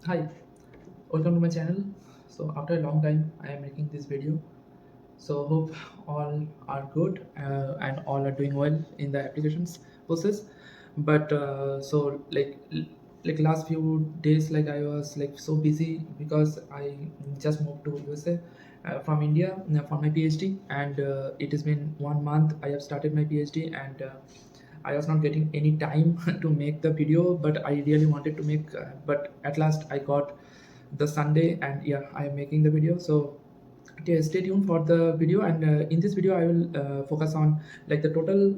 Hi, welcome to my channel. So after a long time, I am making this video. So hope all are good and all are doing well in the applications process. But like last few days, like I was like so busy because I just moved to USA from India for my PhD, and it has been 1 month. I have started my PhD, and I was not getting any time to make the video, but I really wanted to make. But at last, I got the Sunday, and yeah, I am making the video. So okay, stay tuned for the video, and in this video I will focus on like the total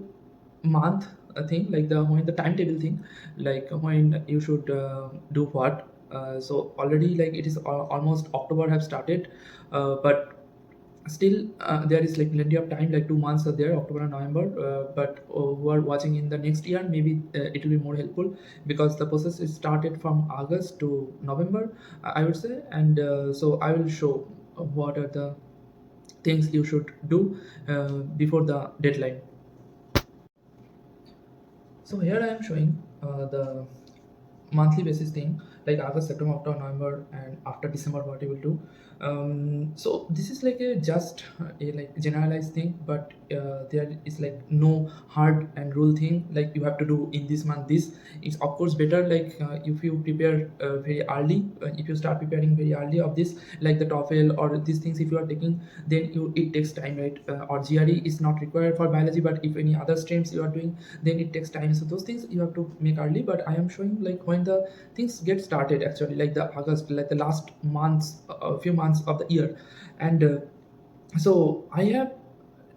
month thing, like the when the timetable thing, like when you should do what. So already like it is almost October have started, but still there is like plenty of time, like 2 months are there, October and November, but who are watching in the next year, maybe it will be more helpful because the process is started from August to November, I would say. And so I will show what are the things you should do before the deadline. So here I am showing the monthly basis thing, like August, September, October, November, and after December what you will do. So this is like a just a like generalized thing, but there is like no hard and rule thing like you have to do in this month this. It's of course better like if you prepare very early, if you start preparing very early of this, like the TOEFL or these things if you are taking, then you it takes time, right? Or GRE is not required for biology, but if any other streams you are doing, then it takes time. So those things you have to make early, but I am showing like when the things get started actually, like the August, like the last months, a few months of the year. And so I have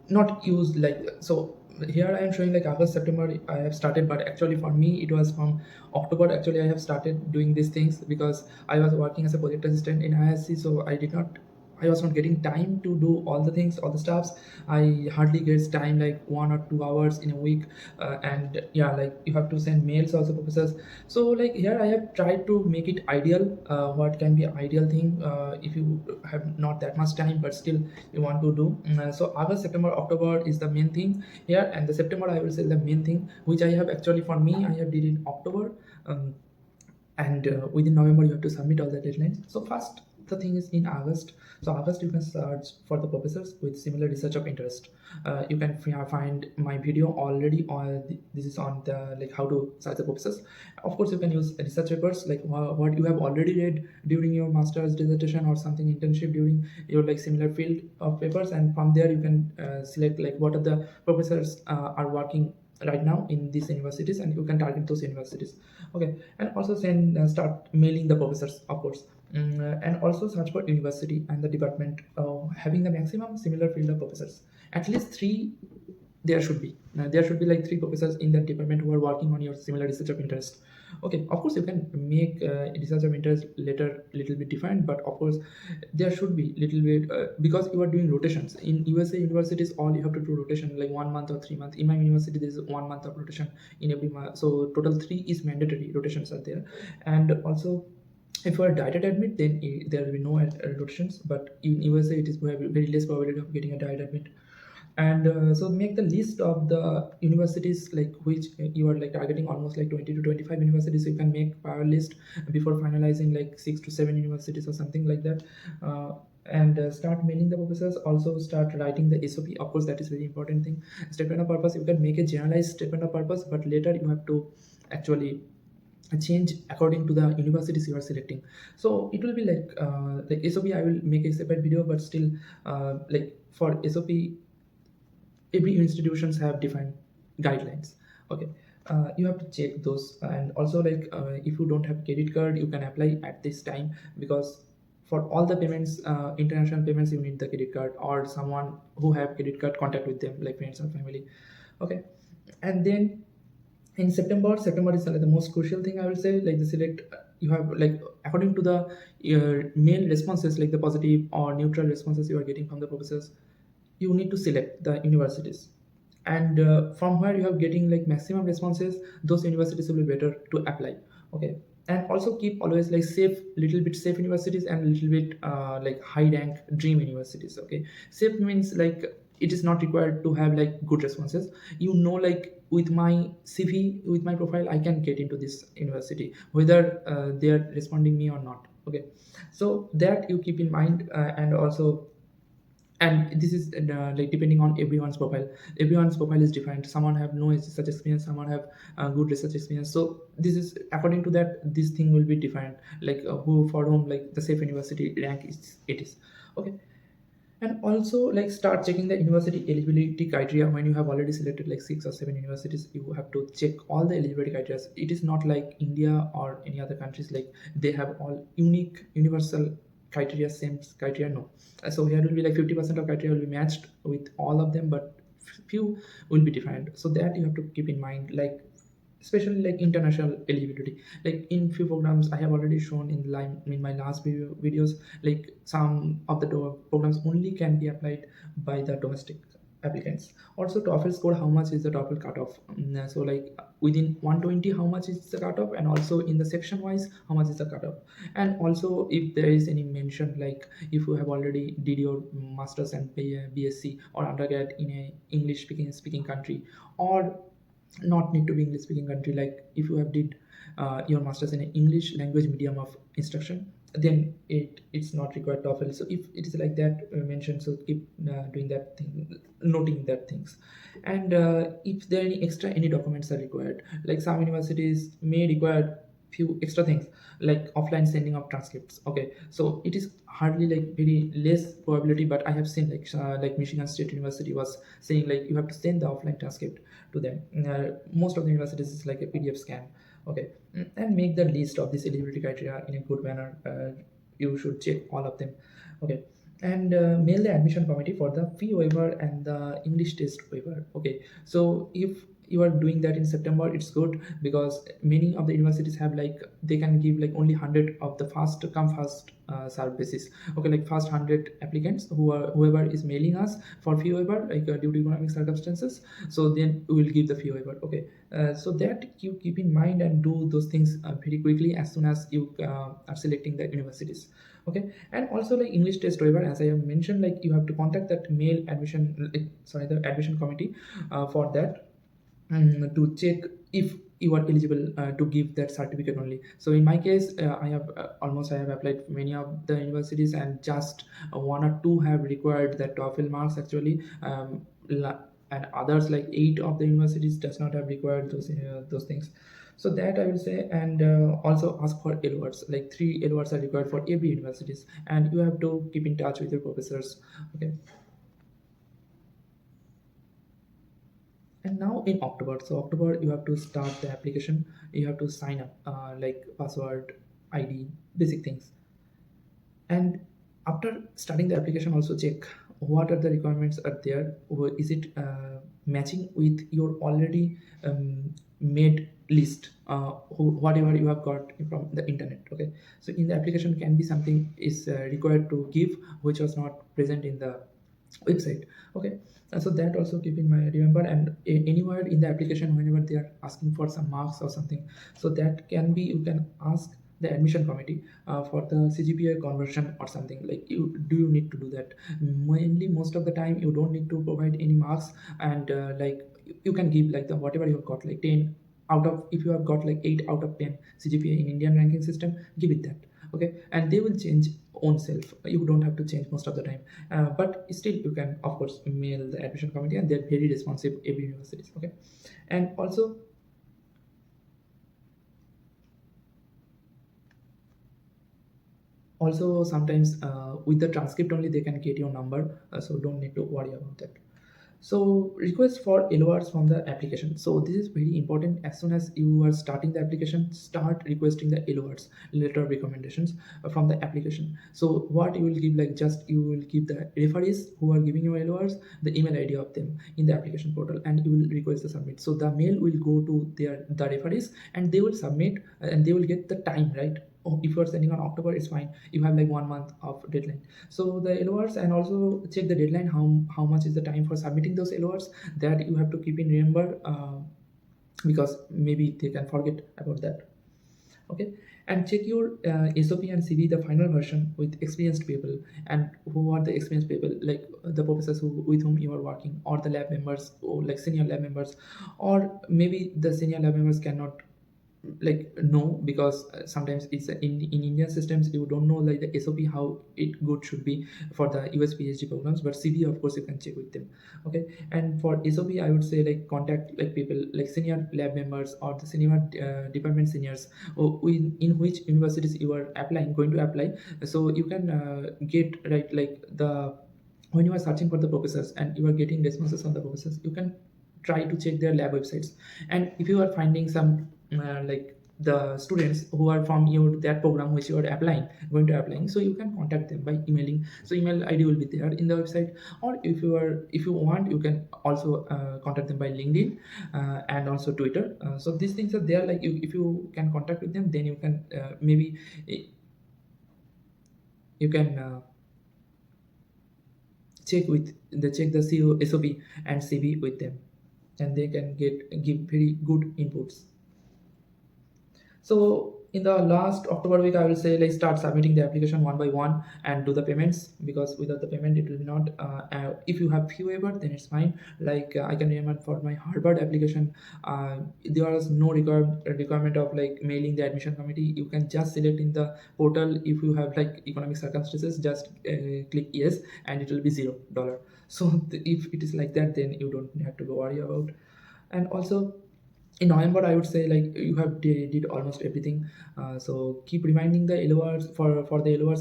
not used like so here I am showing like August, September I have started, but actually for me it was from October actually I have started doing these things because I was working as a project assistant in ISC, so I was not getting time to do all the things, all the stuffs. I hardly gets time like 1 or 2 hours in a week, and yeah, like you have to send mails also professors. So like here I have tried to make it ideal, what can be ideal thing if you have not that much time but still you want to do. So August, September, October is the main thing here, and the September I will say the main thing which I have actually for me I have did in October. And within November you have to submit all the deadlines. So first the thing is in August. So August you can search for the professors with similar research of interest. You can find my video already on this is on the like how to search the professors. Of course you can use research papers like what you have already read during your master's dissertation or something internship during your like similar field of papers, and from there you can select like what are the professors are working right now in these universities, and you can target those universities. Okay, and also send start mailing the professors, of course. And also search for university and the department having the maximum similar field of professors, at least three. There should be like three professors in that department who are working on your similar research of interest. Okay, of course you can make research of interest later little bit different, but of course there should be little bit because you are doing rotations in USA universities. All you have to do rotation like 1 month or 3 months. In my university there is 1 month of rotation in every month, so total three is mandatory rotations are there. And also if you are direct admit, then there will be no rotations, but in USA it is very less probability of getting a direct admit. And so make the list of the universities like which you are like targeting, almost like 20 to 25 universities. So you can make power list before finalizing like 6 to 7 universities or something like that. And start mailing the professors. Also start writing the SOP, of course that is very important thing. Statement of purpose, you can make a generalized statement of purpose, but later you have to actually change according to the universities you are selecting. So it will be like SOP I will make a separate video, but still like for SOP every institutions have different guidelines. Okay, you have to check those. And also like if you don't have credit card, you can apply at this time, because for all the payments, international payments, you need the credit card or someone who have credit card, contact with them like friends or family. Okay, and then in September is like the most crucial thing I will say. Like the select, you have like according to the mail responses, like the positive or neutral responses you are getting from the professors, you need to select the universities. And from where you have getting like maximum responses, those universities will be better to apply. Okay, and also keep always like safe, little bit safe universities and little bit like high rank dream universities. Okay, safe means like it is not required to have like good responses, you know, like with my CV, with my profile, I can get into this university whether they are responding me or not. Okay, so that you keep in mind. And also, and this is like depending on everyone's profile is different. Someone have no such experience, someone have good research experience. So this is according to that, this thing will be different, like who for whom like the safe university rank is it is. Okay, and also like start checking the university eligibility criteria. When you have already selected like 6 or 7 universities, you have to check all the eligibility criteria. It is not like India or any other countries, like they have all unique universal criteria, same criteria. No. So here will be like 50% of criteria will be matched with all of them, but few will be different. So that you have to keep in mind, like especially like international eligibility. Like in few programs I have already shown in line in my last videos, like some of the programs only can be applied by the domestic applicants. Also TOEFL score, how much is the TOEFL cutoff. So like within 120 how much is the cutoff, and also in the section wise how much is the cutoff. And also if there is any mention, like if you have already did your masters and BSc or undergrad in a English speaking country, or not need to be English speaking country, like if you have did your masters in an English language medium of instruction, then it's not required TOEFL. So if it is like that mentioned, so keep doing that thing, noting that things. And if there are any extra any documents are required, like some universities may require few extra things, like offline sending of transcripts. Okay, so it is hardly like very less probability, but I have seen like Michigan State University was saying like you have to send the offline transcript to them. Most of the universities is like a PDF scan. Okay. And make the list of these eligibility criteria in a good manner. You should check all of them. Okay, and mail the admission committee for the fee waiver and the English test waiver. Okay, so if you are doing that in September, it's good, because many of the universities have like they can give like only 100 of the fast come fast serve basis. Okay, like first 100 applicants whoever is mailing us for fee waiver, like due to economic circumstances, so then we will give the fee waiver. Okay, so that you keep in mind and do those things very quickly as soon as you are selecting the universities. Okay, and also like English test waiver, as I have mentioned, like you have to contact that mail admission sorry, the admission committee for that, to check if you are eligible to give that certificate only. So in my case, I have applied many of the universities, and just one or two have required that TOEFL marks actually. And others like 8 of the universities does not have required those things. So that I will say. And also ask for LWRs, like 3 LWRs are required for every universities, and you have to keep in touch with your professors. Okay, and now in October, so October you have to start the application. You have to sign up, like password, ID, basic things. And after starting the application, also check what are the requirements are there. Or is it matching with your already made list, whatever you have got from the internet. Okay, so in the application can be something is required to give which was not present in the website. Okay, so that also keep in mind, remember. And anywhere in the application, whenever they are asking for some marks or something, so that can be, you can ask the admission committee for the CGPA conversion or something. Like you need to do that. Mainly most of the time you don't need to provide any marks. And like you can give like the whatever you have got, like 10 out of, if you have got like 8 out of 10 CGPA in Indian ranking system, give it that. Okay, and they will change own self. You don't have to change most of the time. But still you can of course mail the admission committee, and they're very responsive every universities. Okay, and also sometimes with the transcript only they can get your number, so don't need to worry about that. So request for LORs from the application. So this is very important. As soon as you are starting the application, start requesting the LORs, letter of recommendations, from the application. So what you will give, like just you will give the referees who are giving you LORs the email ID of them in the application portal, and you will request the submit. So the mail will go to the referees, and they will submit, and they will get the time, right? Oh, if you are sending on October, it's fine. You have like 1 month of deadline. So the LORs, and also check the deadline, how much is the time for submitting those LORs, that you have to keep in remember, because maybe they can forget about that. Okay, and check your SOP and CV, the final version, with experienced people. And who are the experienced people? Like the professors with whom you are working, or the lab members, or like senior lab members, or maybe the senior lab members cannot like no, because sometimes it's in Indian systems you don't know like the SOP how it good should be for the US PhD programs, but CV of course you can check with them. Okay, and for SOP I would say like contact like people like senior lab members or the senior department seniors, or in which universities you are applying going to apply, so you can get right like the when you are searching for the professors and you are getting responses on the professors, you can try to check their lab websites. And if you are finding some like the students who are from your that program which you are applying going to applying, so you can contact them by emailing, so email ID will be there in the website. Or if you want, you can also contact them by LinkedIn and also Twitter. So these things are there, like if you can contact with them, then you can maybe you can check the CO, SOP and CV with them, and they can give very good inputs. So in the last October week, I will say like start submitting the application one by one and do the payments, because without the payment it will not. If you have few waiver, then it's fine. Like I can remember for my Harvard application, there was no requirement of like mailing the admission committee. You can just select in the portal if you have like economic circumstances, just click yes, and it will be $0. So if it is like that, then you don't have to worry about. And also in November, I would say like you have did almost everything. So keep reminding the LORs for the LOR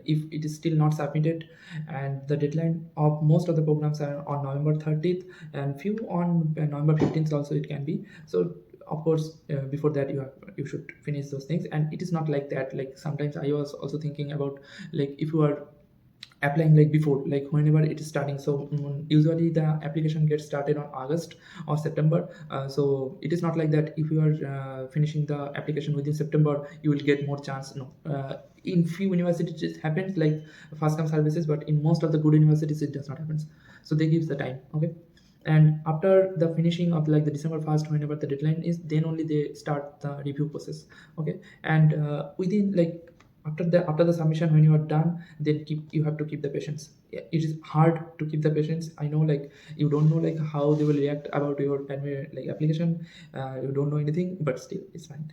if it is still not submitted. And the deadline of most of the programs are on November 30th, and few on November 15th also it can be. So of course before that you should finish those things. And it is not like that. Like sometimes I was also thinking about like if you are applying like before, like whenever it is starting, so usually the application gets started on August or September. So it is not like that if you are finishing the application within September you will get more chance. No, in few universities it happens like fast come services, but in most of the good universities it does not happen. So they give the time. Okay, and after the finishing of like the December 1st, whenever the deadline is, then only they start the review process. Okay, and within like after the submission, when you are done, then you have to keep the patience. Yeah, it is hard to keep the patience, I know. Like you don't know like how they will react about your like application. You don't know anything, but still it's fine.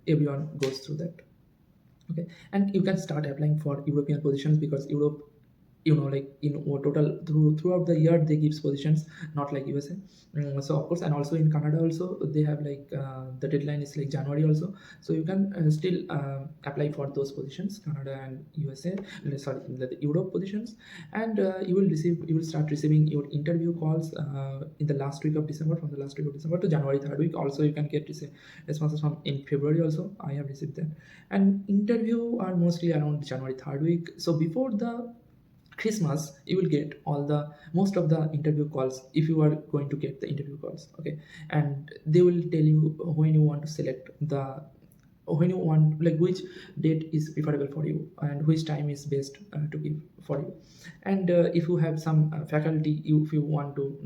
Everyone goes through that. Okay, and you can start applying for European positions, because Europe, like in total throughout the year they gives positions, not like USA. So of course, and also in Canada also they have like the deadline is like January also. So you can still apply for those positions, Canada and USA, sorry, the Europe positions. And you will start receiving your interview calls in the last week of December, from the last week of December to January 3rd week. Also you can get responses from in February also. I have received that. And interview are mostly around January 3rd week. So before the Christmas, you will get all the most of the interview calls, if you are going to get the interview calls. Okay, and they will tell you when you want to select the when you want, like which date is preferable for you and which time is best to give for you. And if you have some faculty, if you want to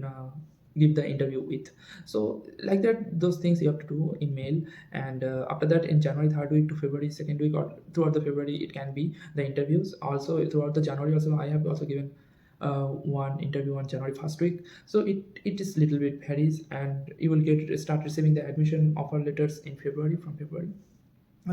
give the interview with, so like that, those things you have to do in mail. And after that, in January 3rd week to February 2nd week, or throughout the February it can be the interviews. Also throughout the January also, I have also given one interview on January 1st week. So it is little bit varies, and you will start receiving the admission offer letters in February, from February.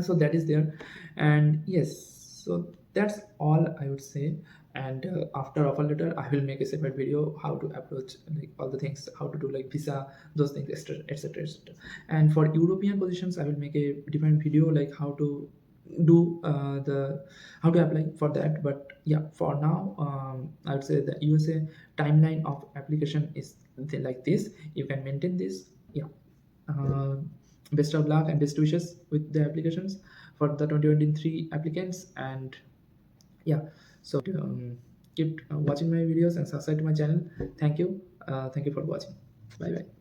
So that is there. And yes, so that's all I would say. And after offer letter I will make a separate video how to approach like all the things, how to do like visa, those things, etc, etc, etc. And for European positions I will make a different video like how to do the how to apply for that. But yeah, for now I would say the USA timeline of application is like this. You can maintain this. Yeah. uh, Best of luck and best wishes with the applications for the 2023 applicants. And yeah, so keep watching my videos and subscribe to my channel. Thank you. Thank you for watching. Bye bye.